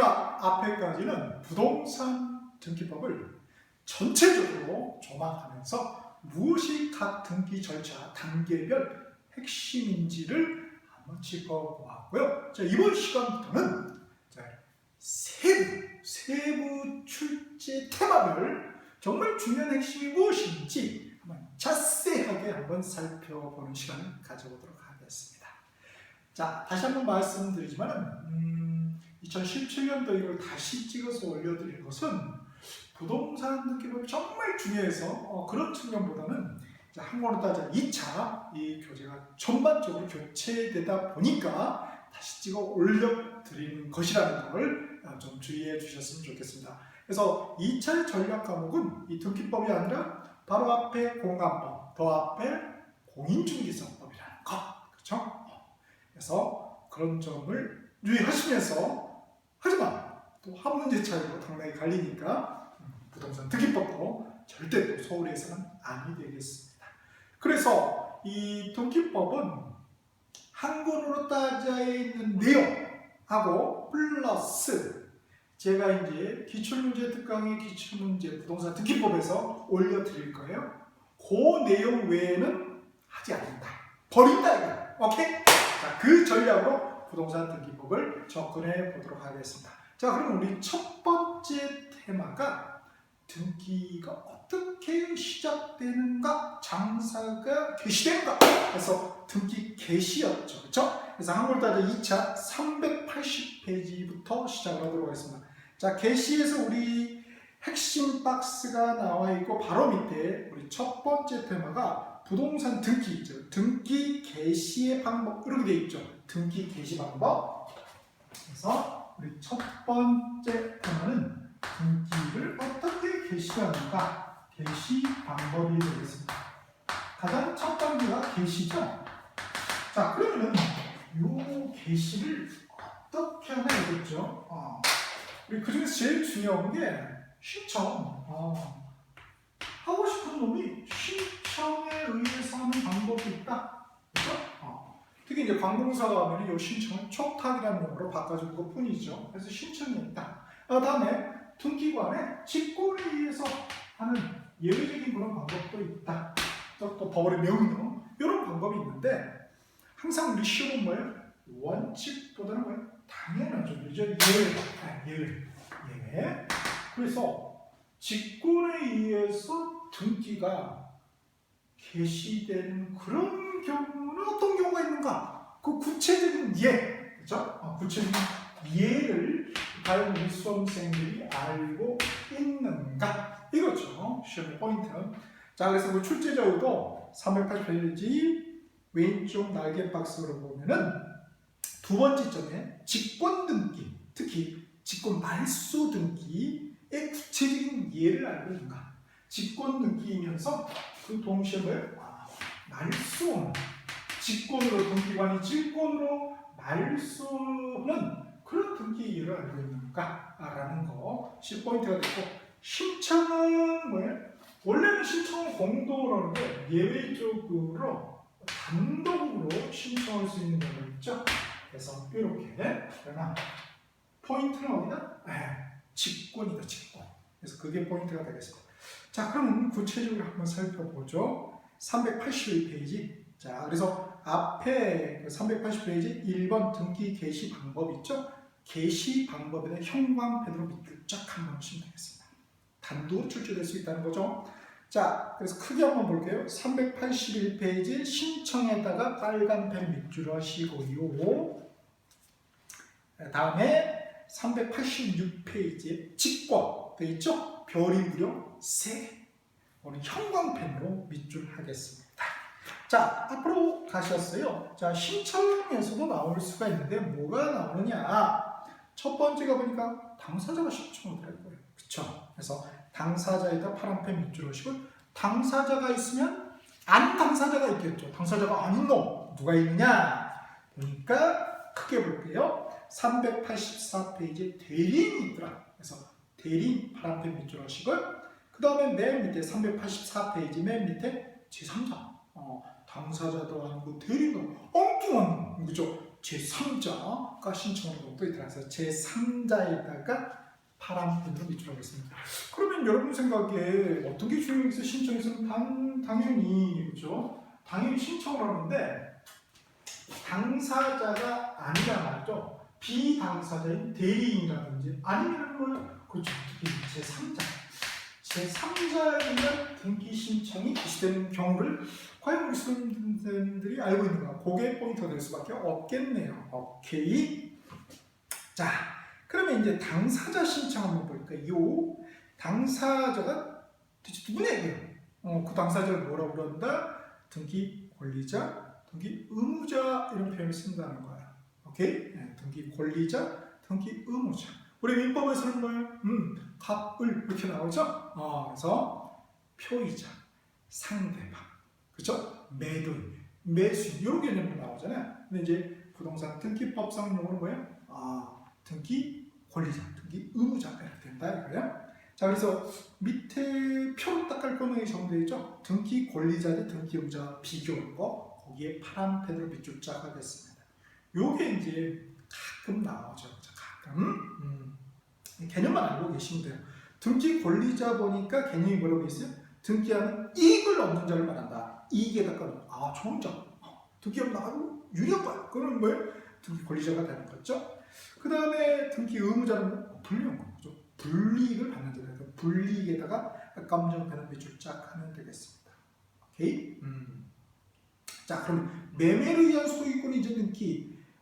제가 앞에까지는 부동산 등기법을 전체적으로 조망하면서 무엇이 각 등기 절차 단계별 핵심인지를 한번 짚어보았고요. 자, 이번 시간부터는 세부 출제 테마별 정말 중요한 핵심이 무엇인지 한번 자세하게 한번 살펴보는 시간을 가져보도록 하겠습니다. 자, 다시 한번 말씀드리지만 2017년도 이걸 다시 찍어서 올려드릴 것은 부동산 등기법이 정말 중요해서 그런 측면보다는 한국어로 따져 2차 이 교재가 전반적으로 교체되다 보니까 다시 찍어 올려드리는 것이라는 걸 좀 주의해 주셨으면 좋겠습니다. 그래서 2차 전략 과목은 이 등기법이 아니라 바로 앞에 공간법, 더 앞에 공인중개사법이라는 것, 그렇죠? 그래서 그런 점을 유의하시면서, 하지만 또 한 문제 차이로 당락이 갈리니까 부동산 등기법도 절대 또 소홀해서는 아니 되겠습니다. 그래서 이 등기법은 한 권으로 따져 있는 내용하고 플러스 제가 이제 기출문제 특강의 기출문제 부동산 등기법에서 올려드릴 거예요. 그 내용 외에는 하지 않는다. 버린다 이거. 오케이? 자, 그 전략으로 부동산 등기법을 접근해 보도록 하겠습니다. 자, 그럼 우리 첫 번째 테마가 등기가 어떻게 시작되는가, 장사가 개시되는가. 그래서 등기 개시였죠. 그렇죠? 그래서 한글 따져 2차 380페이지부터 시작을 하도록 하겠습니다. 자, 개시에서 우리 핵심 박스가 나와 있고 바로 밑에 우리 첫 번째 테마가 부동산 등기죠. 등기 개시의 방법 이렇게 되어 있죠. 등기 개시 방법. 그래서 우리 첫 번째 테마는 등기를 어떻게 개시하는가, 개시 방법이 되겠습니다. 가장 첫 단계가 개시죠. 자, 그러면 이 개시를 어떻게 하냐 이거죠. 우리 그 중에서 제일 중요한 게 신청. 하고 싶은 놈이 신청에 의해서 하는 방법이 있다. 그렇죠? 특히 이제 관공서가 하면 이 신청을 촉탁이라는 용어로 바꿔준 것 뿐이죠. 그래서 신청이 있다. 다음에 등기관에 직권에 의해서 하는 예외적인 그런 방법도 있다. 또 법원의 명령 이런 방법이 있는데 항상 우리 시험은 뭐예요? 원칙보다는 뭐예요? 당연하죠. 예외. 그래서 직권에 의해서 등기가 개시되는 그런 경우는 어떤 경우가 있는가? 그 구체적인 예, 그렇죠? 구체적인 예를 과연 우리 수험생들이 알고 있는가? 이거죠. 시험의 포인트는. 자, 그래서 그 출제자도 380페이지 왼쪽 날개 박스로 보면은 두 번째 점에 직권 등기, 특히 직권 말소 등기의 구체적인 예를 알고 있는가? 직권 등기이면서 그 동시에 말소는 직권으로 등기관이 직권으로 말소는 그런 등기 예를 알고 있는가라는 거 10포인트가 됐고, 신청은 뭐예요? 원래는 신청은 공도라는데 예외적으로 단독으로 신청할 수 있는 경우가 있죠. 그래서 이렇게, 그러나 포인트는 어디다? 직권이다, 직권. 그래서 그게 포인트가 되겠습니다. 자, 그럼 구체적으로 한번 살펴보죠. 381페이지. 자, 그래서 앞에 380페이지 1번 등기 개시 방법 있죠? 개시 방법에 대한 형광펜으로 밑줄 쫙 한번 치면 되겠습니다. 단독으로 출제될 수 있다는 거죠. 자, 그래서 크게 한번 볼게요. 381페이지 신청에다가 빨간 펜 밑줄 하시고요. 다음에 386페이지에 직권 되어 있죠? 별이 무려 3개. 오늘 형광펜으로 밑줄 하겠습니다. 자, 앞으로 가셨어요. 자, 신청에서도 나올 수가 있는데 뭐가 나오느냐? 첫 번째가 보니까 당사자가 신청을 할 거예요. 그렇죠? 그래서 당사자에다 파란펜 밑줄 하시고, 당사자가 있으면 안 당사자가 있겠죠. 당사자가 아닌 놈 누가 있느냐? 보니까 크게 볼게요. 384페이지에 대리인이 있더라. 그래서 대리인 파란펜 밑줄 하시고, 그 다음에 맨 밑에 384페이지 맨 밑에 제3자. 당사자도 아니고 대리인도 엉뚱한, 그죠? 제3자가 신청하는 경우도 있더라. 그래서 제3자에다가 파란펜으로 밑줄하고 있습니다. 그러면 여러분 생각에 어떤 게 중요해서 신청해서는 당연히 그렇죠? 당연히 신청을 하는데 당사자가 아니라 말이죠. 비당사자인 대리인이라든지 아니면 뭐 그렇죠. 제3자. 제3자에 등기 신청이 개시되는 경우를 과연 우리 수험생들이 알고 있는가? 그게 포인트가 될 수밖에 없겠네요. 오케이. 자, 그러면 이제 당사자 신청 한번 볼까요? 당사자가 대체 누구냐고요? 그 당사자를 뭐라고 그런다? 등기 권리자, 등기 의무자 이런 표현을 쓴다는 거예요. 오케이? 네, 등기 권리자, 등기 의무자. 우리 민법에서는 뭐예요? 갑을 이렇게 나오죠? 그래서 표의자, 상대방, 그렇죠? 매도인, 매수인 이런 개념으로 나오잖아요. 근데 이제 부동산 등기법상 용어는 뭐예요? 등기 권리자, 등기 의무자 이렇게 된다 이거예요. 자, 그래서 밑에 표로 딱 깔끔하게 정되어 있죠? 등기 권리자 대 등기 의무자 비교한 거 거기에 파란 펜으로 밑줄 쫙 하겠습니다. 요게 이제 가끔 나오죠. 가끔. 개념만 알고 계시면 돼요. 등기 권리자 보니까 개념이 뭐라고 있어요? 등기하면 이익을 얻는 자를 말한다. 이익에다가 좋은 점. 등기하면 나도 유리한 거야. 그건 뭐예요? 등기 권리자가 되는 거죠. 그 다음에 등기 의무자는 불리한 거죠. 불이익을 받는 자니까 불이익에다가 검정펜을 밑줄 쫙 하면 되겠습니다. 오케이? 자, 그럼 매매로 의한 소유권 이전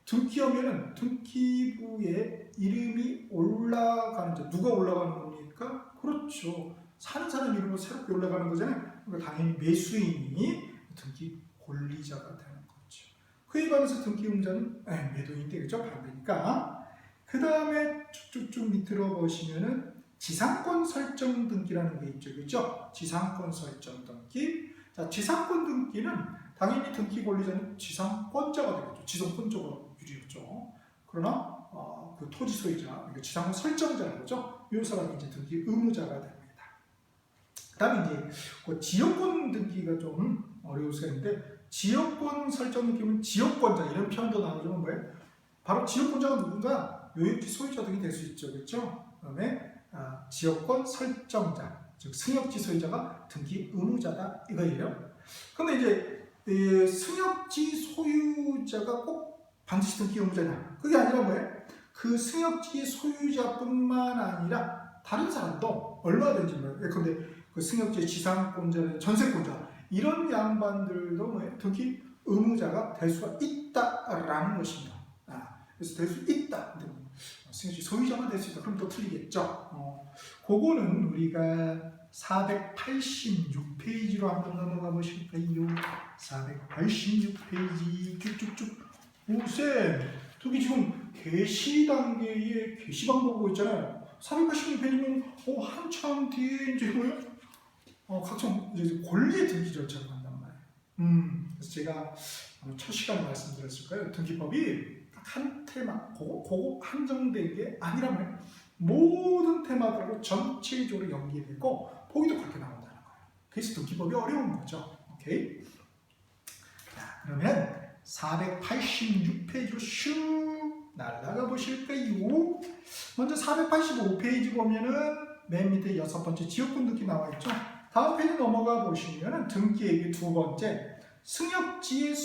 등기하면은 등기부에 이름이 올라가는 자, 누가 올라가는 겁니까? 그렇죠. 사는 사람 이름으로 새롭게 올라가는 거잖아요. 그러니까 당연히 매수인이 등기 권리자가 되는 거죠. 그에 반해서 등기 의무자는 매도인이 되겠죠. 반대니까. 그 다음에 쭉쭉쭉 밑으로 보시면은 지상권 설정 등기라는 게 있죠. 그렇죠? 지상권 설정 등기. 자, 지상권 등기는 당연히 등기 권리자는 지상권자가 되겠죠. 지상권적으로 유리했죠. 그러나 그 토지 소유자, 그러니까 지상권 설정자라는 거죠. 이 사람이 이제 등기 의무자가 됩니다. 그다음에 이제 그 지역권 등기가 좀 어려울 수가 있는데 지역권 설정 등기는 지역권자 이런 표현도 나오지만 뭐예요? 바로 지역권자가 누군가 요역지 소유자 등이 될 수 있죠, 그렇죠? 그다음에 지역권 설정자, 즉 승역지 소유자가 등기 의무자다 이거예요. 근데 이제 승역지 소유자가 꼭 반드시 등기 의무자냐? 그게 아니라 뭐예요? 그 승역지의 소유자뿐만 아니라 다른 사람도 얼마든지 뭐예요? 근데 그 승역지의 지상권자나 전세권자 이런 양반들도 뭐예요? 등기 의무자가 될 수가 있다라는 것입니다. 그래서 될 수 있다. 근데 승역지 소유자만 될 수 있다. 그럼 또 틀리겠죠. 그거는 우리가 486페이지로 한번 넘어가 보실까요? 486페이지 쭉쭉쭉. 쌤, 저기 지금 게시 단계에 게시방 보고 있잖아요. 486페이지면 한참 뒤에 이제 뭐예요? 각종 이제 권리의 등기 절차를 한단 말이에요. 그래서 제가 첫 시간에 말씀드렸을 거예요. 등기법이 딱 한 테마, 그거 한정된 게 아니라면 모든 테마들하고 전체적으로 연계되고 보기도 그렇게 나온다는 거예요. 그래서 등기법이 어려운 거죠. 오케이? 자, 그러면 486페이지로 슉 날아가 보실까요? 먼저 485페이지 보면은 맨 밑에 6번째 지역권 등기 나와 있죠. 다음 페이지 넘어가 보시면은 등기액의 2번째 승역지의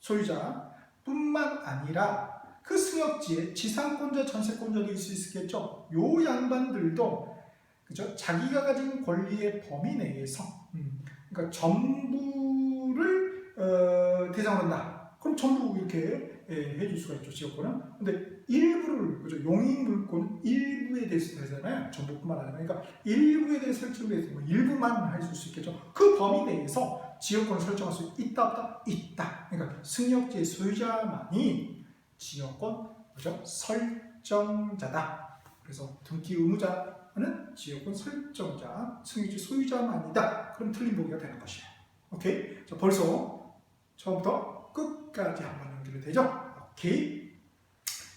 소유자뿐만 아니라 그 승역지에 지상권자, 전세권자도 있을 수 있겠죠. 요 양반들도 그죠? 자기가 가진 권리의 범위 내에서 그러니까 전부를 대상으로 한다. 그럼 전부 이렇게 해줄 수가 있죠. 지역권은. 근데 일부를 그죠? 용익 물권 일부에 대해서 되잖아요. 전부뿐만 아니라 그러니까 일부에 대해 설정돼 있으면 뭐 일부만 할 수 있겠죠. 그 범위 내에서 지역권을 설정할 수 있다 없다 있다. 그러니까 승역지의 소유자만이 지역권 그죠? 설정자다. 그래서 등기 의무자는 지역권 설정자, 승역지 소유자만이다. 그럼 틀린 보기가 되는 것이에요. 오케이? 자, 벌써 처음부터 끝까지 한번 연결이 되죠? 오케이.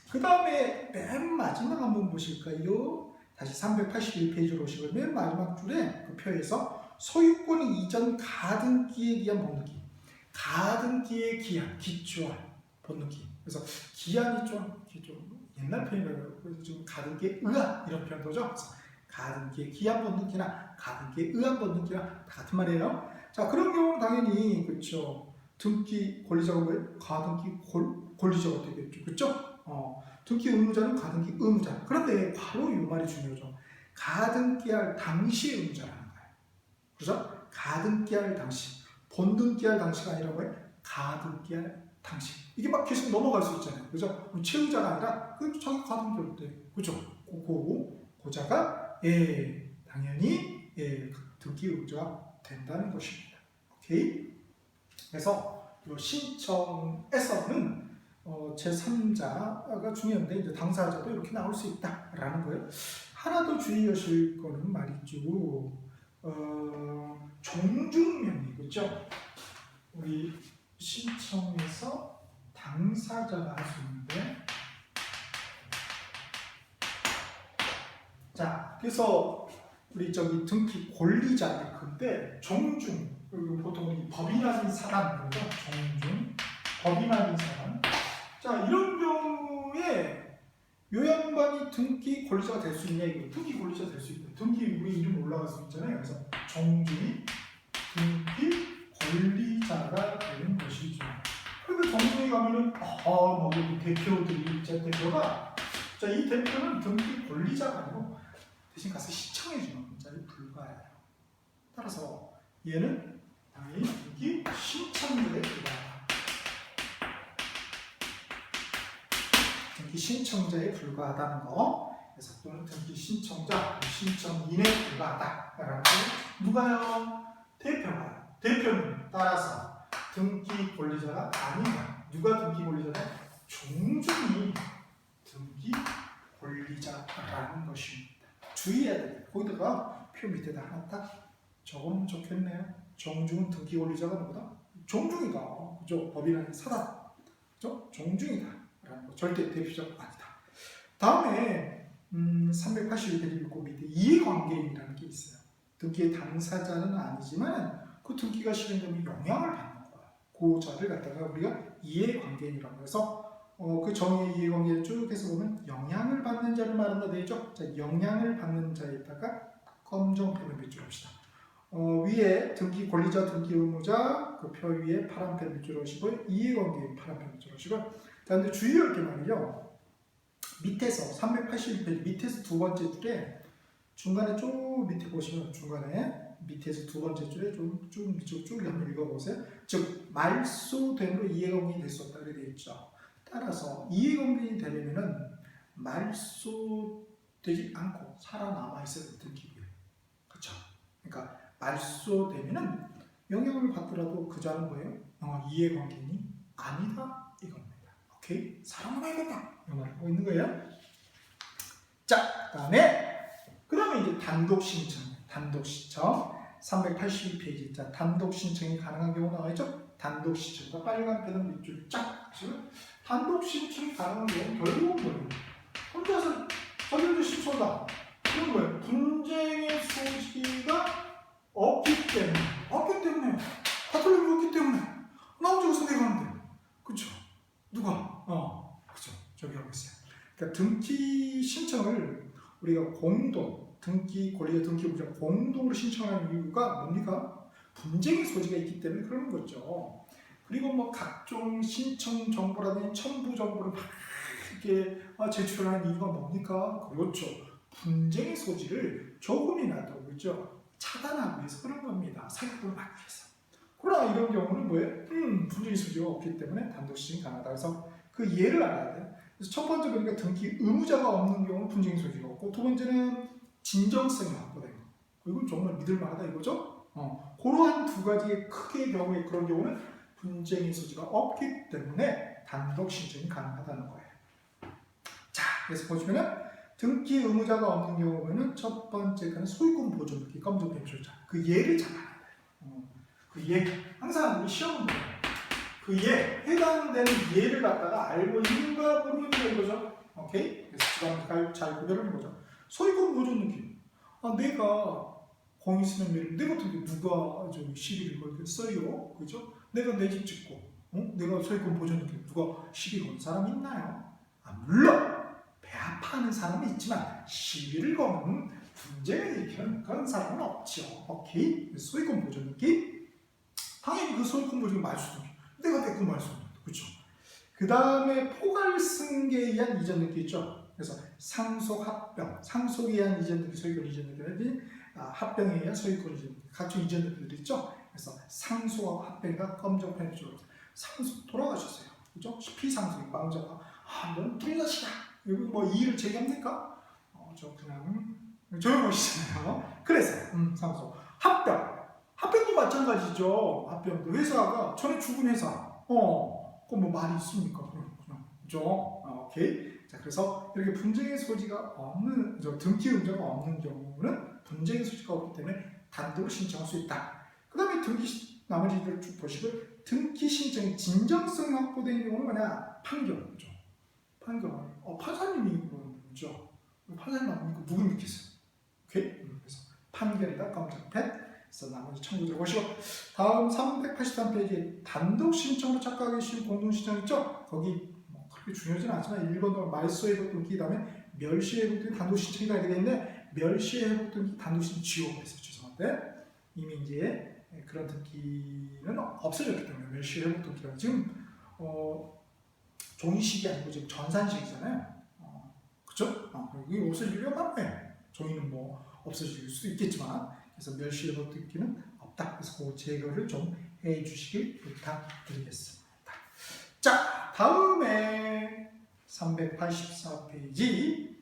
그 다음에 맨 마지막 한번 보실까요? 다시 381페이지로 오시고 맨 마지막 줄에 그 표에서 소유권 이전 가등기에 기한 목록이 가등기에 기한 기초한 본능기. 그래서 기한이 좀 옛날 표현이라고 그래서 지금 가등기에 의한 이런 표현도 죠. 그래서 가등기에 기한 본능기나 가등기에 의한 본능기나 다 같은 말이에요. 자, 그런 경우는 당연히 그렇죠. 등기 권리자가 뭐예요? 가등기 권리자가 되겠죠. 그렇죠? 등기 의무자는 가등기 의무자. 그런데 바로 이 말이 중요하죠. 가등기할 당시의 의무자라는 거예요. 그렇죠? 가등기할 당시. 본등기할 당시가 아니라 뭐예요? 가등기할 당시. 이게 막 계속 넘어갈 수 있잖아요. 그죠? 채무자가 아니라 그 자기 가등기할 때. 그죠? 고자가 당연히 등기 의무자가 된다는 것입니다. 오케이? 그래서 이 신청에서는 제3자가 중요한데 이제 당사자도 이렇게 나올 수 있다라는 거예요. 하나 더 주의하실 거는 말이죠. 종중명의 그렇죠? 우리 신청에서 당사자가 할 수 있는데, 자, 그래서 우리 등기 권리자 근데 종중 보통 우리 법인아닌 사람 그러죠? 종중 법인아닌 사람. 자, 이런 경우에 요 양반이 등기 권리자가 될 수 있냐 이거. 등기 권리자 될 수 있다. 등기 우리 이름 올라갈 수 있잖아요. 그래서 종중이 등기 권리자가 되는 것이죠. 그러니까 정중에 가면은 이 대표들이 제 대표가 자, 이 대표는 등기 권리자가 아니고 대신 가서 신청해주는 자에 불과해요. 따라서 얘는 당연히 등기 신청자에 불과하다. 등기 신청자에 불과하다는 거. 그래서 또는 등기 신청자, 신청인에 불과하다라는 거. 누가요? 대표가요. 대표는 따라서 등기 권리자가 아니다. 누가 등기 권리자다? 종중이 등기 권리자라는 것입니다. 주의해야 돼요. 거기다가 표 밑에다 하나 딱 적으면 좋겠네요. 종중은 등기 권리자가 누구다? 종중이다. 그죠? 법인은 사람. 그죠? 종중이다. 라는 거. 절대 대표자가 아니다. 다음에 381페이지 읽고 밑에 이해관계인이라는 게 있어요. 등기의 당사자는 아니지만 그 등기가 실행되면 영향을 받는 거야. 그 자를 갖다가 우리가 이해관계인이라고 해서 그 정의 이해관계를 쭉 해서 보면 영향을 받는 자를 말한다 되죠. 자, 영향을 받는 자에다가 검정펜을 밑줄 합시다. 위에 등기 권리자, 등기 의무자 그 표 위에 파란펜 밑줄 하시고 이해관계인 파란펜 밑줄 하시고. 자, 근데 주의할 게 말이요. 밑에서 381페이지 밑에서 두 번째 줄에 중간에 쭉 밑에 보시면 중간에 밑에서 두 번째 줄에 쭉 밑으로 쭉 한번 읽어보세요. 즉 말소됨으로 이해관계인이 될 수 없다 이렇게 되어 있죠. 따라서 이해관계인이 되려면은 말소되지 않고 살아남아 있어야 될 등기부예요. 그렇죠? 그러니까 말소되면은 영향을 받더라도 그 자는 뭐예요? 이해관계인이 아니다 이겁니다. 오케이? 살아남아야겠다 이 말을 하고 있는 거예요. 자, 그다음에 이제 단독 신청. 382페이지. 자, 단독 신청이 가능한 경우 나와 있죠? 단독 신청. 빨간 펜은 밑줄 쫙. 단독 신청이 가능한 경우는 결국은 뭐예요? 혼자서 자기들 신청다. 이건 뭐예요? 분쟁의 소지가 없기 때문에. 다툴림이 없기 때문에. 나 혼자 가서 내가 하는데. 그쵸? 누가? 그쵸? 저기 하고 있어요. 그러니까 등기 신청을 우리가 등기 권리자, 등기 의무자 공동으로 신청하는 이유가 뭡니까? 분쟁의 소지가 있기 때문에 그러는 거죠. 그리고 뭐 각종 신청 정보라든지 첨부 정보를 막 이렇게 제출하는 이유가 뭡니까? 그렇죠. 분쟁의 소지를 조금이라도 그렇죠? 차단하기 위해서 그런 겁니다. 사기꾼을 막기 위해서. 그러나 이런 경우는 뭐예요? 분쟁의 소지가 없기 때문에 단독 신청이 가능하다. 그래서 그 예를 알아야 돼요. 그래서 첫 번째 보니까 등기 의무자가 없는 경우는 분쟁의 소지가 없고, 두 번째는 진정성이 확보된 거. 이건 정말 믿을 만하다 이거죠? 그러한 두 가지의 크게 경우에 그런 경우는 분쟁의 소지가 없기 때문에 단독 신청이 가능하다는 거예요. 자, 그래서 보시면은 등기 의무자가 없는 경우에는 첫 번째는 소유권 보존 등기 검증 대표자. 그 예를 잡아야 돼요. 그 예. 항상 우리 시험은 그 예, 해당되는 예를 갖다가 알고 있는가 모르는가 이거죠. 오케이? 그래서 지금 잘 구별하는 거죠. 소유권 보존 등기. 내가 공인수명 내가 어떻게 누가 좀 시비를 걸겠어요? 그죠? 내가 내 집 짓고 내가 소유권 보존등기 누가 시비 건 사람이 있나요? 물론 배합하는 사람은 있지만 시비를 거는 분쟁을 일으키는 그런 사람은 없죠. 오케이? 소유권 보존등기 당연히 그 소유권 보존이 말소등기 내가 내 거 말소등기 그렇죠? 그 다음에 포괄승계에 의한 이전등기 있죠. 그래서 상속, 합병, 상속에 의한 이전등기, 소유권 이전등기라든지 합병에 의한 소유권 이전등기, 각종 이전등기들이 있죠. 그래서 상속하고 합병과 검정편집적으로 상속 돌아가셨어요. 그죠? 피상속이 망자가 넌 둘이 자식아 여기 뭐 이의를 제기합니까? 저 그냥 조용하시잖아요. 그래서 상속, 합병도 마찬가지죠. 합병도 회사가 전에 죽은 회사 그건 뭐 말이 있습니까? 그냥 그죠? 오케이. 자, 그래서 이렇게 분쟁의 소지가 없는, 등기 의무자가 없는 경우는 분쟁의 소지가 없기 때문에 단독 신청할 수 있다. 그 다음에 나머지들 쭉 보시고, 등기 신청이 진정성 확보된 경우는 뭐냐? 판결, 그죠? 판결. 판사님이 그러죠. 판사님 나오니까 누구 믿겠어요? 오케이? 그래서 판결이다, 검정펜. 그래서 나머지 청구들 보시고, 다음 383페이지에 단독 신청으로 착각하기 쉬운 공동신청 있죠? 거기 뭐 그렇게 중요하진 않지만 1번은 말소회복 등기, 다음에 멸시회복 등기 단독 신청이 가야 되겠는데 멸시회복 등기 단독 신청 지워가 있어요. 죄송한데 이미 이제 그런 등기는 없어졌기 때문에 멸시회복 등기가 지금 종이식이 아니고 지금 전산식이잖아요. 그쵸? 이게 없어질 위험한 거예요. 종이는 뭐 없어질 수도 있겠지만 그래서 멸시회복 등기는 없다. 그래서 그 제거를 좀 해주시길 부탁드리겠습니다. 자, 다음에 384페이지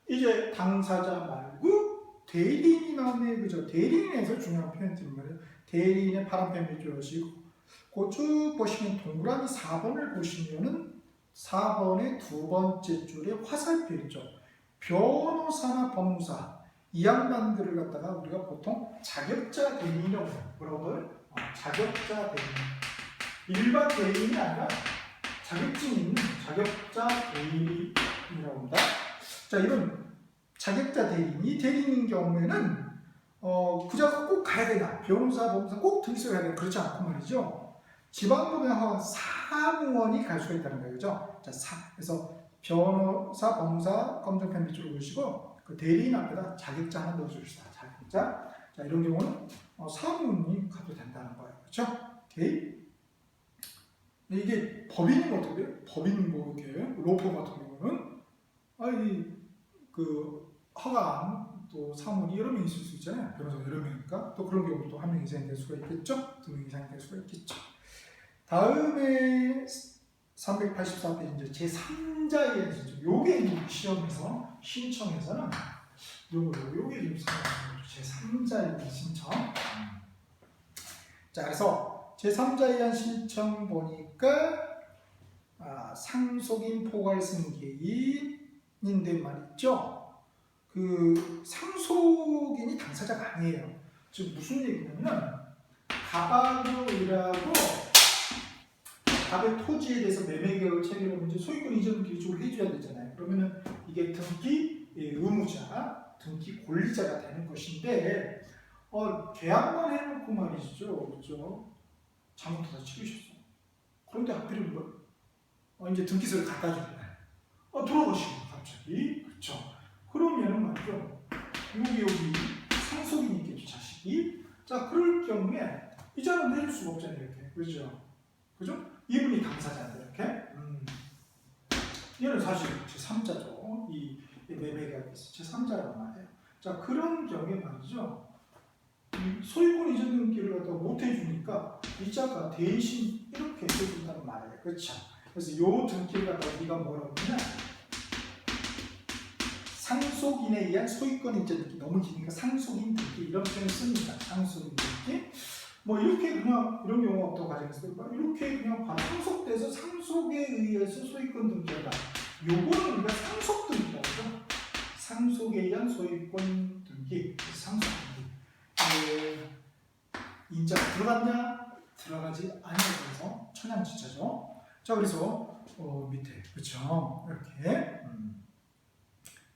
이제 당사자 말고 대리인이 나오네. 그죠? 대리인에서 중요한 표현들인 말이에요. 대리인의 파란펜 밑줄하시고 그 쭉 보시면 동그라미 4번을 보시면은 4번의 두 번째 줄에 화살표 있죠. 변호사나 법무사 이 양반들을 갖다가 우리가 보통 자격자 대리인이라고 해요. 뭐라고요? 자격자 대리인. 일반 대리인이 아니라 자격증 있는 자격자 대리인이라고 합니다. 자, 이런 자격자 대리인, 이 대리인인 경우에는 그자가 꼭 가야 되나? 변호사, 법무사 꼭 등기소에 가야 되나? 그렇지 않고 말이죠. 지방법원하고 사무원이 갈 수가 있다는 거죠. 자, 그래서 변호사, 법무사, 검정펜 밑줄을 보시고 그 대리인 앞에다 자격자 하나 넣어줍시다. 자격자. 자, 이런 경우는 사무원이 가도 된다는 거예요. 그렇죠? 오케이. 이게 법인이면 어떻게 돼요? 법인 뭐 이렇게 로펌 같은 경우는 그 허가한 또 사무원이 여러 명 있을 수 있잖아요. 변호사 여러 명이니까 또 그런 경우도 또 한 명 이상이 될 수가 있겠죠. 두 명 이상이 될 수가 있겠죠. 다음에 384페이지 이제 제3자의 신청. 요게 시험에서 신청에서는 요게 좀 제3자의 신청. 자, 그래서 제3자에 대한 신청 보니까 상속인 포괄승계인인데 말이죠. 그 상속인이 당사자가 아니에요. 즉 무슨 얘기냐면 가방이라고 갑의 토지에 대해서 매매 계약을 체결하고 이제 소유권 이전 기준으로 해줘야 되잖아요. 그러면은 이게 등기 의무자, 등기 권리자가 되는 것인데 계약만 해놓고 말이죠, 그렇죠? 잘못하다 치우셨어. 그런데 하필이면 뭐 이제 등기소를 갖다 주잖아요. 돌아가시고 갑자기, 그렇죠? 그러면은 말이죠, 여기 상속인이 있겠죠, 자식이. 자, 그럴 경우에 이자는 내줄 수가 없잖아요, 이렇게, 그렇죠? 그죠? 이분이 당사자인데 이렇게. 얘는 사실 제3자죠. 이 매매계약이 있어. 제3자란 말이에요. 자, 그런 경우에 말이죠. 소유권 이전 등기를 갖다가 못 해주니까 이자가 대신 이렇게 해준다는 말이에요. 그렇죠? 그래서 요 등기를 갖다가 우리가 뭐라고 하냐? 상속인에 의한 소유권 이전 등기. 너무 기니까 상속인 등기 이런 표현을 씁니다. 상속인 등기. 뭐 이렇게 그냥 이런 경우가 어떤 가정했을까? 이렇게 그냥 상속돼서 상속에 의해서 소유권 등기하다. 요거는 우리가 상속 등기라고 하죠. 상속에 의한 소유권 등기, 상속 등기. 인자가 들어갔냐? 들어가지 아니어서 천양지차죠. 자, 그래서 밑에 그렇죠. 이렇게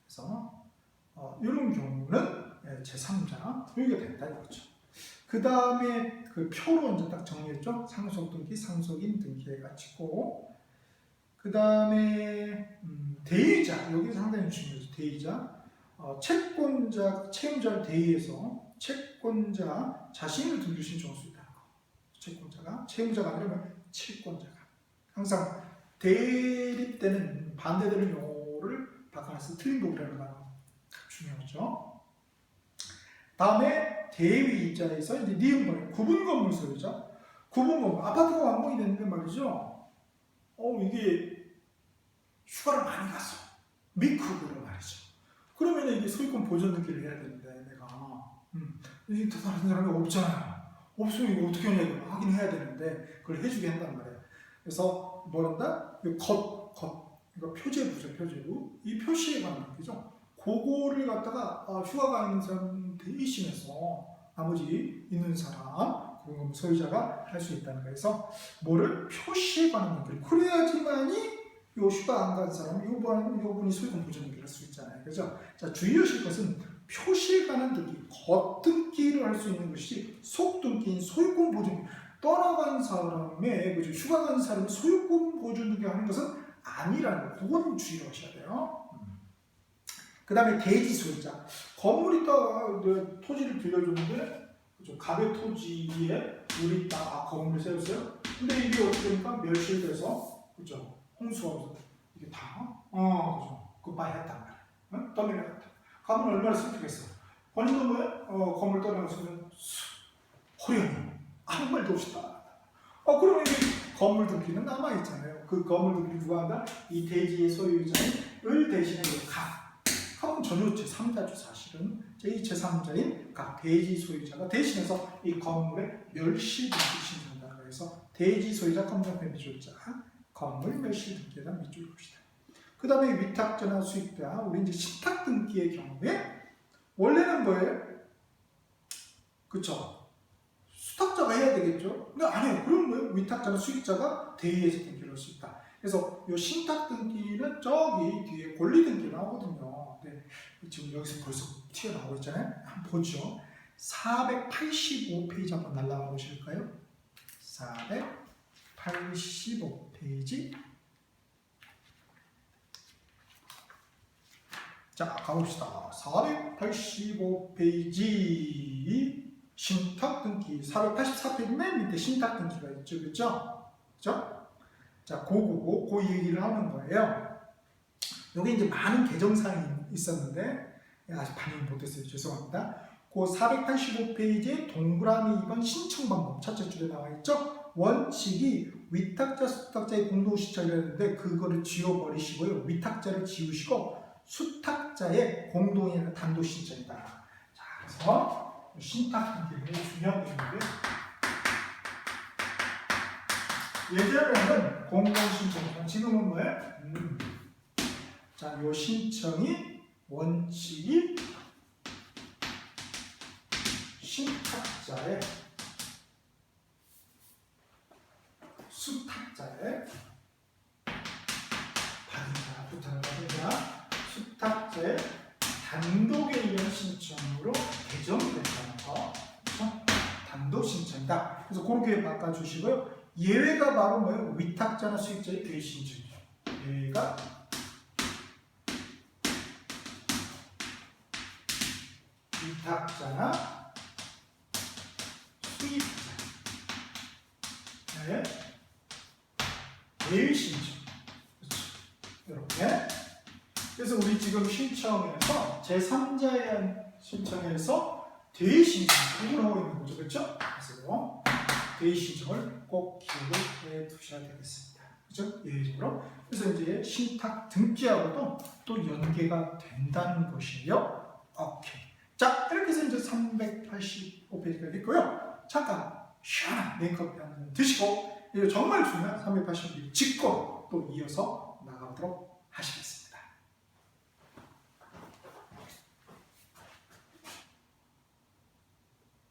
그래서 이런 경우는 제3자 여기가 된다 이거죠. 그 다음에 그 표로 이제 딱 정리했죠. 상속 등기, 상속인 등기에 갖추고. 그 다음에 대의자, 여기 상당히 중요해요. 대의자. 채권자를 대의해서 채권자 자신을 등기 신청할 수 있다는 거. 채권자가, 채무자가 아니라면 채권자가. 항상 대립되는, 반대되는 용어를 바꿔서 틀린 도구라는 거 중요하죠. 다음에 대위 입장에서 이제 니은번에 구분 건물 소유자. 구분 건물, 아파트가 완공이 됐는데 말이죠. 이게 휴가를 많이 갔어. 미크으로 말이죠. 그러면 이게 소유권 보존 등기를 해야 되는데 내가 이게 다른 사람이 없잖아요. 없으면 이거 어떻게 하냐 이거 확인해야 되는데 그걸 해주게 한단 말이에요. 그래서 뭐란다? 이거 표제부죠, 표제부. 이 표시에 관한 얘기죠. 그거를 갖다가 휴가가 있는 사람 대신해서 나머지 있는 사람 그런 소유자가 할 수 있다는 거예요. 그래서 뭐를 표시에 관한 얘기를 그래야지만이 요 휴가 안 간 사람 요분이 소유권 보존 등기를 할 수 있잖아요. 그죠? 자, 주의하실 것은 표시에 관한 등기, 겉등기를 할 수 있는 것이 속등기인 소유권 보존. 떠나간 사람의 그죠? 휴가 간 사람이 소유권 보존 등기 하는 것은 아니라는 거. 그건 주의하셔야 돼요. 그 다음에 대지 소유자. 건물이 딱 토지를 빌려줬는데 그죠? 갑의 토지에 우리 딱 건물을 세웠어요. 근데 이게 어떻게 되니까 멸실돼서 그죠? 홍수하면서 이게 다 그죠? 굿바이 했단 말이야. 응? 떠밀려갔다. 가면 얼마나 슬프겠어. 본인도 뭐 건물 떠나갔으면 호련히 아무 말도 없이 떠나갔다. 그러면 이게 건물 등기는 남아있잖아요. 그 건물 등기 누가 한다? 이 대지의 소유자를 대신해 갑은 전혀 제3자죠. 사실은 제2제3자인 각 대지 소유자가 대신해서 이 건물의 멸실 등기 신청한다. 그래서 대지 소유자 건물의 미주자 건물 멸실 등기에 대한 밑줄 봅시다. 그 다음에 위탁자나 수익자, 우리 이제 신탁 등기의 경우에 원래는 뭐예요? 그쵸? 수탁자가 해야 되겠죠? 근데 아니에요. 그럼 뭐예요? 위탁자나 수익자가 대의해서 등기를 할 수 있다. 그래서 이 신탁 등기는 저기 뒤에 권리 등기 나오거든요. 네. 지금 여기서 벌써 튀어나오고 있잖아요. 한번 보죠. 485페이지 한번 날라가 보실까요? 485페이지. 자, 가봅시다. 485페이지 신탁 등기. 484페이지 맨 밑에 신탁 등기가 있죠. 그렇죠? 그렇죠? 자, 그 얘기를 하는 거예요. 여기 이제 많은 개정사항이 있었는데 아직 반영 못했어요. 죄송합니다. 그 485페이지에 동그라미 2번 신청 방법 첫째 줄에 나와 있죠. 원칙이 위탁자, 수탁자의 공동 신청이라는데 그거를 지워버리시고요. 위탁자를 지우시고 수탁자의 공동이나 단독 신청이다. 자, 그래서 신탁 등기를 중요한 내용인데 예전에는 공동 신청, 지금은 뭐예요? 자, 요 신청이 원칙이 신탁자의 수탁자의 받은자, 부탁을 받은자, 수탁자의 단독에 의한 신청으로 개정된다는 거. 그렇죠? 단독 신청이다. 그래서 그렇게 바꿔주시고요. 예외가 바로 뭐예요? 위탁자나 수익자의 대의 신청이죠. 예외가 위탁자나 수익자의 대의 신청. 그렇죠? 이렇게. 그래서 우리 지금 신청에서 제3자의 신청에서 대의 신청 구분하고 있는 거죠. 그렇죠? 그래서 대의 신청을 꼭 기억을 해 두셔야 되겠습니다. 그죠? 예외적으로. 그래서 이제 신탁 등기하고도 또 연계가 된다는 것이에요. 오케이. 자, 이렇게 해서 이제 385페이지가 됐고요. 잠깐 시원한 메이크업 한잔 드시고 이거 정말 중요한 385페이지 짚고 또 이어서 나가보도록 하시겠습니다.